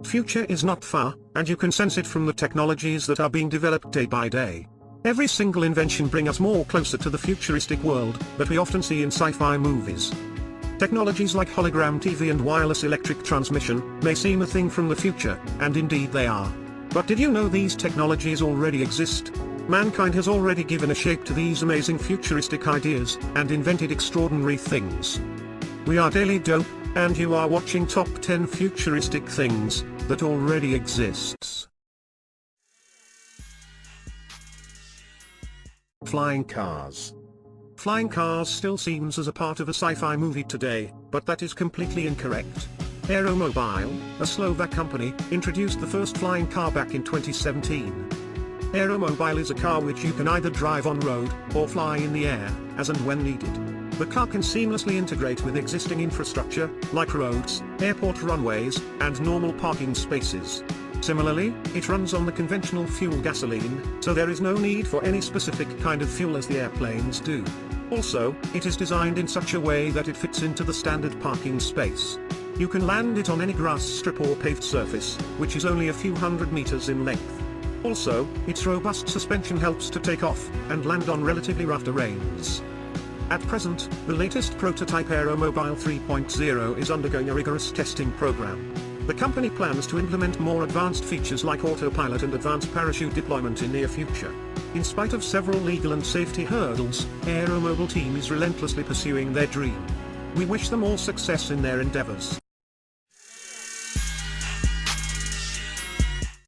Future is not far, and you can sense it from the technologies that are being developed day by day. Every single invention brings us more closer to the futuristic world that we often see in sci-fi movies. Technologies like hologram TV and wireless electric transmission may seem a thing from the future, and indeed they are. But did you know these technologies already exist? Mankind has already given a shape to these amazing futuristic ideas, and invented extraordinary things. We are Daily Dope, and you are watching Top 10 Futuristic Things that already exists. Flying cars. Flying cars still seems as a part of a sci-fi movie today, but that is completely incorrect. Aeromobile, a Slovak company, introduced the first flying car back in 2017. Aeromobile is a car which you can either drive on road, or fly in the air, as and when needed. The car can seamlessly integrate with existing infrastructure, like roads, airport runways, and normal parking spaces. Similarly, it runs on the conventional fuel gasoline, so there is no need for any specific kind of fuel as the airplanes do. Also, it is designed in such a way that it fits into the standard parking space. You can land it on any grass strip or paved surface, which is only a few hundred meters in length. Also, its robust suspension helps to take off and land on relatively rough terrains. At present, the latest prototype Aeromobile 3.0 is undergoing a rigorous testing program. The company plans to implement more advanced features like autopilot and advanced parachute deployment in near future. In spite of several legal and safety hurdles, Aeromobile team is relentlessly pursuing their dream. We wish them all success in their endeavors.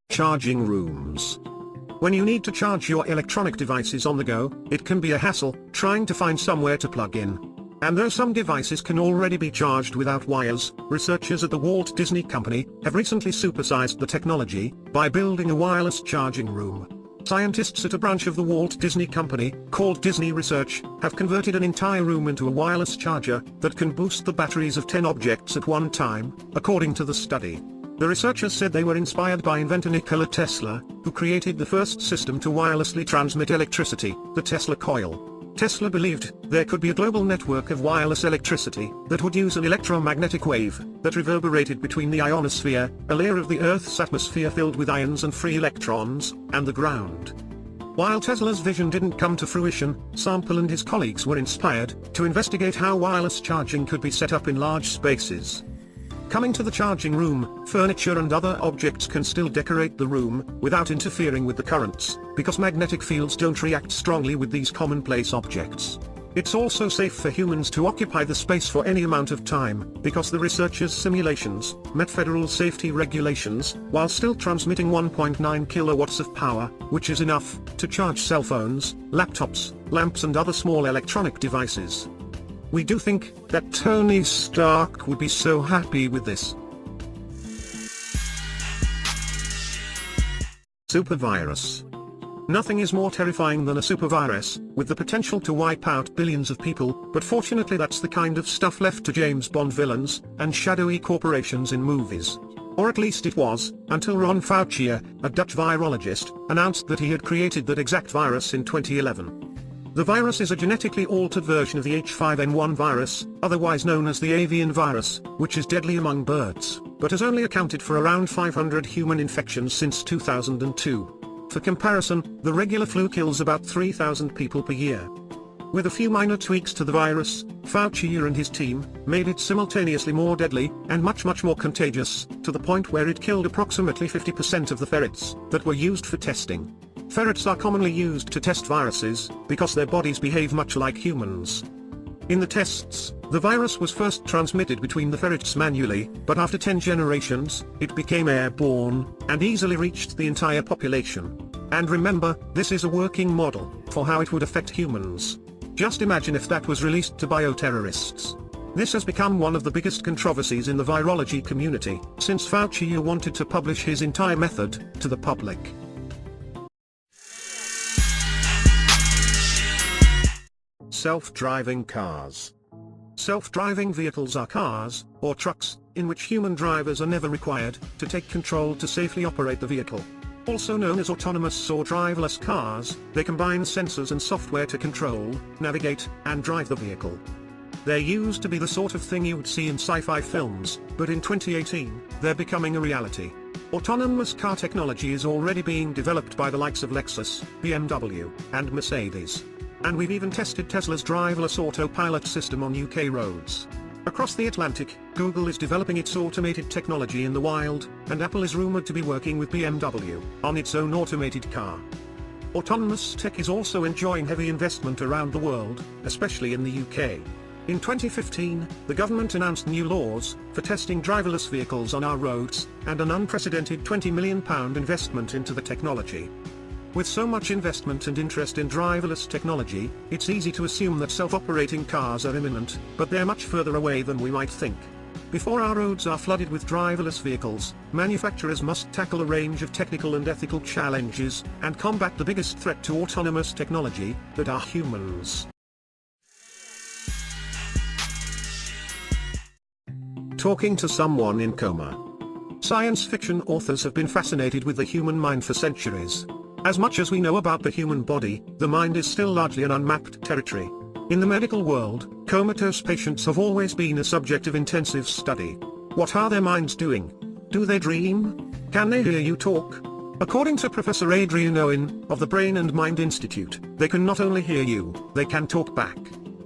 Charging rooms. When you need to charge your electronic devices on the go, it can be a hassle trying to find somewhere to plug in. And though some devices can already be charged without wires, researchers at the Walt Disney Company have recently supersized the technology by building a wireless charging room. Scientists at a branch of the Walt Disney Company, called Disney Research, have converted an entire room into a wireless charger that can boost the batteries of 10 objects at one time, according to the study. The researchers said they were inspired by inventor Nikola Tesla, who created the first system to wirelessly transmit electricity, the Tesla coil. Tesla believed there could be a global network of wireless electricity that would use an electromagnetic wave that reverberated between the ionosphere, a layer of the Earth's atmosphere filled with ions and free electrons, and the ground. While Tesla's vision didn't come to fruition, Sample and his colleagues were inspired to investigate how wireless charging could be set up in large spaces. Coming to the charging room, furniture and other objects can still decorate the room without interfering with the currents, because magnetic fields don't react strongly with these commonplace objects. It's also safe for humans to occupy the space for any amount of time, because the researchers' simulations met federal safety regulations, while still transmitting 1.9 kilowatts of power, which is enough to charge cell phones, laptops, lamps and other small electronic devices. We do think that Tony Stark would be so happy with this. Supervirus. Nothing is more terrifying than a supervirus, with the potential to wipe out billions of people, but fortunately that's the kind of stuff left to James Bond villains and shadowy corporations in movies. Or at least it was, until Ron Fauci, a Dutch virologist, announced that he had created that exact virus in 2011. The virus is a genetically altered version of the H5N1 virus, otherwise known as the avian virus, which is deadly among birds, but has only accounted for around 500 human infections since 2002. For comparison, the regular flu kills about 3,000 people per year. With a few minor tweaks to the virus, Fauci and his team made it simultaneously more deadly and much more contagious, to the point where it killed approximately 50% of the ferrets that were used for testing. Ferrets are commonly used to test viruses, because their bodies behave much like humans. In the tests, the virus was first transmitted between the ferrets manually, but after 10 generations, it became airborne, and easily reached the entire population. And remember, this is a working model for how it would affect humans. Just imagine if that was released to bioterrorists. This has become one of the biggest controversies in the virology community, since Fauci wanted to publish his entire method to the public. Self-driving cars. Self-driving vehicles are cars, or trucks, in which human drivers are never required to take control to safely operate the vehicle. Also known as autonomous or driverless cars, they combine sensors and software to control, navigate, and drive the vehicle. They're used to be the sort of thing you would see in sci-fi films, but in 2018, they're becoming a reality. Autonomous car technology is already being developed by the likes of Lexus, BMW, and Mercedes. And we've even tested Tesla's driverless autopilot system on UK roads. Across the Atlantic, Google is developing its automated technology in the wild, and Apple is rumored to be working with BMW on its own automated car. Autonomous tech is also enjoying heavy investment around the world, especially in the UK. In 2015, the government announced new laws for testing driverless vehicles on our roads, and an unprecedented £20 million investment into the technology. With so much investment and interest in driverless technology, it's easy to assume that self-operating cars are imminent, but they're much further away than we might think. Before our roads are flooded with driverless vehicles, manufacturers must tackle a range of technical and ethical challenges, and combat the biggest threat to autonomous technology, that are humans. Talking to someone in coma. Science fiction authors have been fascinated with the human mind for centuries. As much as we know about the human body, the mind is still largely an unmapped territory. In the medical world, comatose patients have always been a subject of intensive study. What are their minds doing? Do they dream? Can they hear you talk? According to Professor Adrian Owen, of the Brain and Mind Institute, they can not only hear you, they can talk back.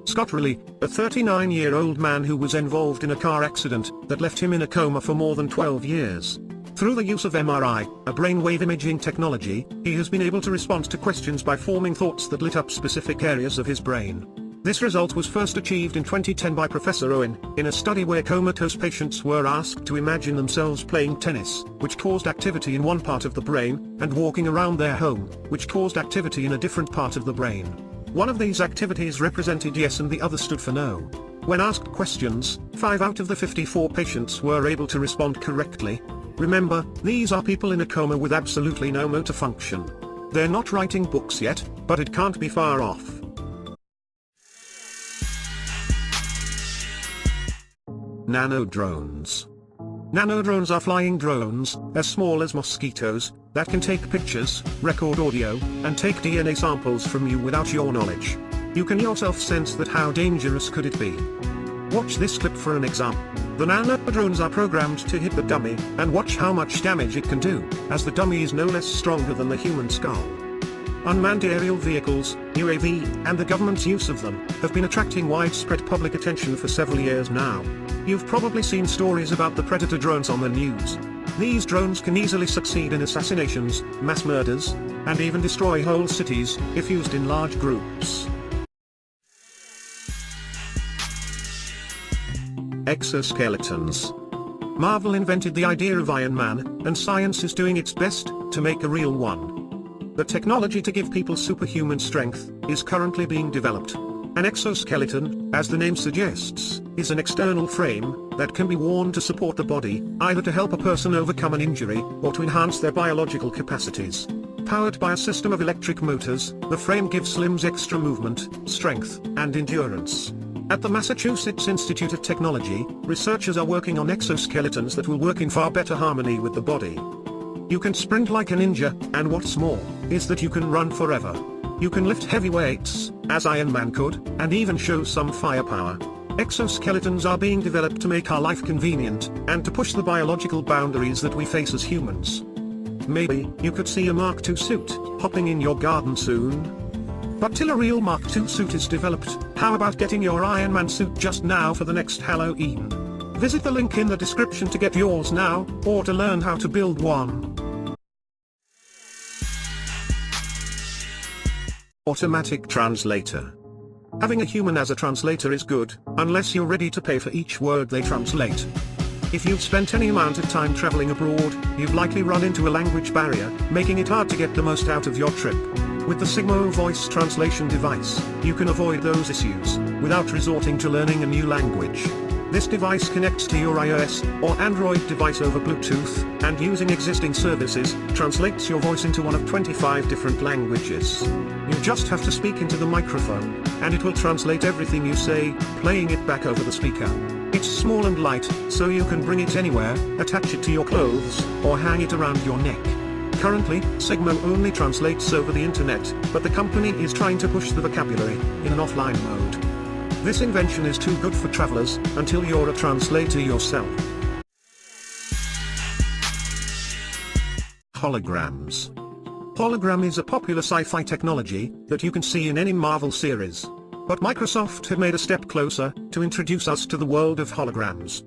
Scott Riley, a 39-year-old man who was involved in a car accident that left him in a coma for more than 12 years. Through the use of MRI, a brainwave imaging technology, he has been able to respond to questions by forming thoughts that lit up specific areas of his brain. This result was first achieved in 2010 by Professor Owen, in a study where comatose patients were asked to imagine themselves playing tennis, which caused activity in one part of the brain, and walking around their home, which caused activity in a different part of the brain. One of these activities represented yes and the other stood for no. When asked questions, 5 out of the 54 patients were able to respond correctly. Remember, these are people in a coma with absolutely no motor function. They're not writing books yet, but it can't be far off. Nano-drones. Nano-drones are flying drones, as small as mosquitoes, that can take pictures, record audio, and take DNA samples from you without your knowledge. You can yourself sense that. How dangerous could it be? Watch this clip for an example. The nano-drones are programmed to hit the dummy, and watch how much damage it can do, as the dummy is no less stronger than the human skull. Unmanned aerial vehicles, UAV, and the government's use of them, have been attracting widespread public attention for several years now. You've probably seen stories about the Predator drones on the news. These drones can easily succeed in assassinations, mass murders, and even destroy whole cities, if used in large groups. Exoskeletons. Marvel invented the idea of Iron Man, and science is doing its best to make a real one. The technology to give people superhuman strength is currently being developed. An exoskeleton, as the name suggests, is an external frame that can be worn to support the body, either to help a person overcome an injury, or to enhance their biological capacities. Powered by a system of electric motors, the frame gives limbs extra movement, strength, and endurance. At the Massachusetts Institute of Technology, researchers are working on exoskeletons that will work in far better harmony with the body. You can sprint like a ninja, and what's more, is that you can run forever. You can lift heavy weights, as Iron Man could, and even show some firepower. Exoskeletons are being developed to make our life convenient, and to push the biological boundaries that we face as humans. Maybe you could see a Mark II suit hopping in your garden soon. But till a real Mark II suit is developed, how about getting your Iron Man suit just now for the next Halloween? Visit the link in the description to get yours now, or to learn how to build one. Automatic translator. Having a human as a translator is good, unless you're ready to pay for each word they translate. If you've spent any amount of time traveling abroad, you've likely run into a language barrier, making it hard to get the most out of your trip. With the Sigmo voice translation device, you can avoid those issues, without resorting to learning a new language. This device connects to your iOS or Android device over Bluetooth, and using existing services, translates your voice into one of 25 different languages. You just have to speak into the microphone, and it will translate everything you say, playing it back over the speaker. It's small and light, so you can bring it anywhere, attach it to your clothes, or hang it around your neck. Currently, Sigmo only translates over the internet, but the company is trying to push the vocabulary in an offline mode. This invention is too good for travelers, until you're a translator yourself. holograms. Hologram is a popular sci-fi technology that you can see in any Marvel series. But Microsoft have made a step closer to introduce us to the world of holograms.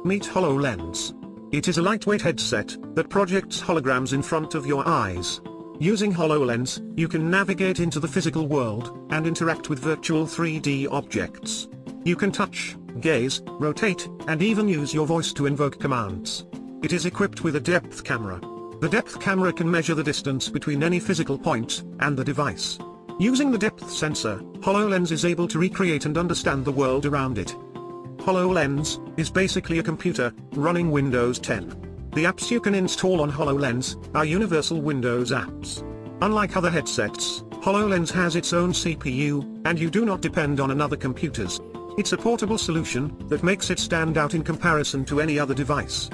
Meet HoloLens. It is a lightweight headset that projects holograms in front of your eyes. Using HoloLens, you can navigate into the physical world and interact with virtual 3D objects. You can touch, gaze, rotate, and even use your voice to invoke commands. It is equipped with a depth camera. The depth camera can measure the distance between any physical point and the device. Using the depth sensor, HoloLens is able to recreate and understand the world around it. HoloLens is basically a computer running Windows 10. The apps you can install on HoloLens are universal Windows apps. Unlike other headsets, HoloLens has its own CPU, and you do not depend on another computer's. It's a portable solution that makes it stand out in comparison to any other device.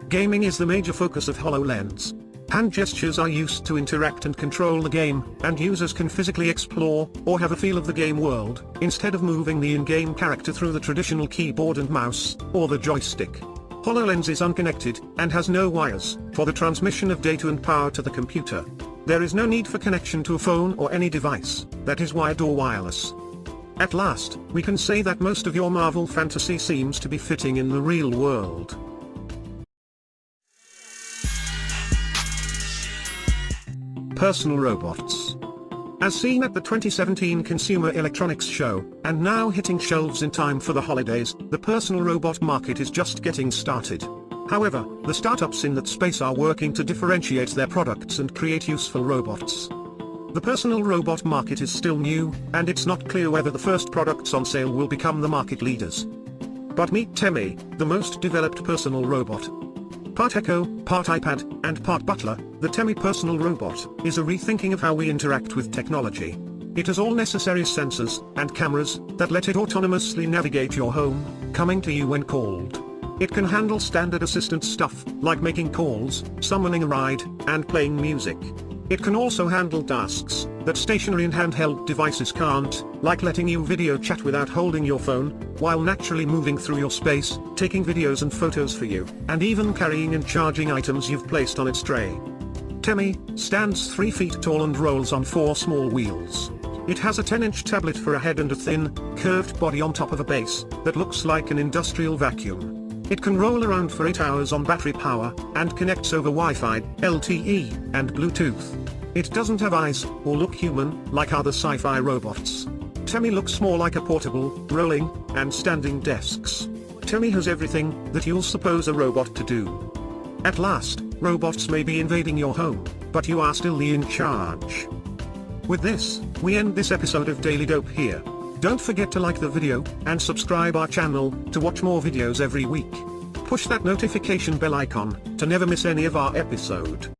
Gaming is the major focus of HoloLens. Hand gestures are used to interact and control the game, and users can physically explore or have a feel of the game world, instead of moving the in-game character through the traditional keyboard and mouse, or the joystick. HoloLens is unconnected, and has no wires, for the transmission of data and power to the computer. There is no need for connection to a phone or any device that is wired or wireless. At last, we can say that most of your Marvel fantasy seems to be fitting in the real world. Personal robots. As seen at the 2017 Consumer Electronics Show, and now hitting shelves in time for the holidays, the personal robot market is just getting started. However, the startups in that space are working to differentiate their products and create useful robots. The personal robot market is still new, and it's not clear whether the first products on sale will become the market leaders. But meet Temi, the most developed personal robot. Part Echo, part iPad, and part Butler, the Temi personal robot is a rethinking of how we interact with technology. It has all necessary sensors and cameras that let it autonomously navigate your home, coming to you when called. It can handle standard assistant stuff, like making calls, summoning a ride, and playing music. It can also handle tasks that stationary and handheld devices can't, like letting you video chat without holding your phone, while naturally moving through your space, taking videos and photos for you, and even carrying and charging items you've placed on its tray. Temi stands 3 feet tall and rolls on 4 small wheels. It has a 10-inch tablet for a head and a thin, curved body on top of a base that looks like an industrial vacuum. It can roll around for 8 hours on battery power, and connects over Wi-Fi, LTE, and Bluetooth. It doesn't have eyes, or look human, like other sci-fi robots. Temi looks more like a portable, rolling, and standing desks. Temi has everything that you'll suppose a robot to do. At last, robots may be invading your home, but you are still the in charge. With this, we end this episode of Daily Dope here. Don't forget to like the video, and subscribe our channel, to watch more videos every week. Push that notification bell icon, to never miss any of our episode.